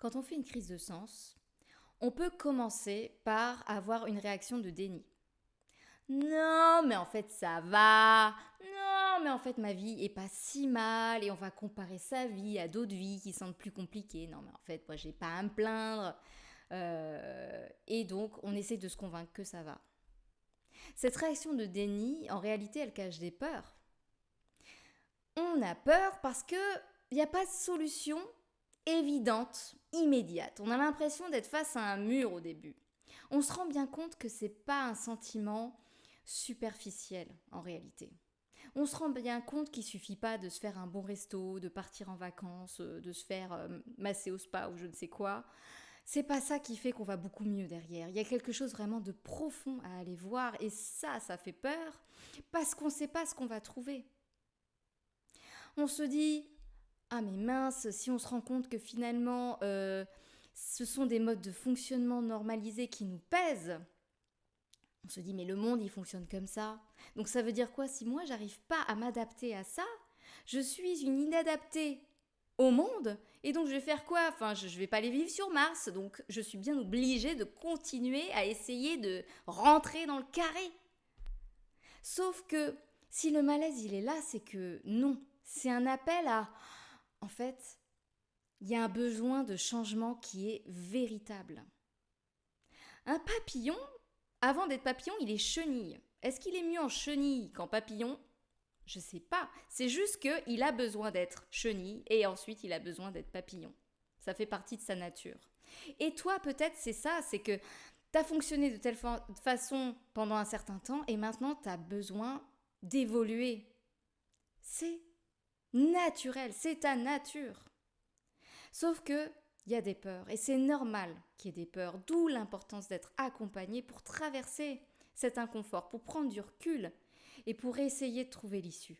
Quand on fait une crise de sens, on peut commencer par avoir une réaction de déni. Non, mais en fait ça va. Non, mais en fait ma vie est pas si mal et on va comparer sa vie à d'autres vies qui semblent plus compliquées. Non, mais en fait moi j'ai pas à me plaindre. Et donc on essaie de se convaincre que ça va. Cette réaction de déni, en réalité, elle cache des peurs. On a peur parce que il n'y a pas de solution évidente, immédiate. On a l'impression d'être face à un mur au début. On se rend bien compte que c'est pas un sentiment superficiel en réalité. On se rend bien compte qu'il suffit pas de se faire un bon resto, de partir en vacances, de se faire masser au spa ou je ne sais quoi. C'est pas ça qui fait qu'on va beaucoup mieux derrière. Il y a quelque chose vraiment de profond à aller voir et ça fait peur parce qu'on ne sait pas ce qu'on va trouver. On se dit ah mais mince, si on se rend compte que finalement ce sont des modes de fonctionnement normalisés qui nous pèsent, on se dit mais le monde il fonctionne comme ça. Donc ça veut dire quoi? Si moi j'arrive pas à m'adapter à ça, je suis une inadaptée au monde et donc je vais faire quoi? Enfin je vais pas aller vivre sur Mars, donc je suis bien obligée de continuer à essayer de rentrer dans le carré. Sauf que si le malaise il est là, c'est que non, c'est un appel à en fait, il y a un besoin de changement qui est véritable. Un papillon, avant d'être papillon, il est chenille. Est-ce qu'il est mieux en chenille qu'en papillon? Je sais pas. C'est juste qu'il a besoin d'être chenille et ensuite il a besoin d'être papillon. Ça fait partie de sa nature. Et toi, peut-être, c'est ça, c'est que tu as fonctionné de telle façon pendant un certain temps et maintenant tu as besoin d'évoluer. C'est naturel, c'est ta nature. Sauf que il y a des peurs et c'est normal qu'il y ait des peurs, d'où l'importance d'être accompagné pour traverser cet inconfort, pour prendre du recul et pour essayer de trouver l'issue.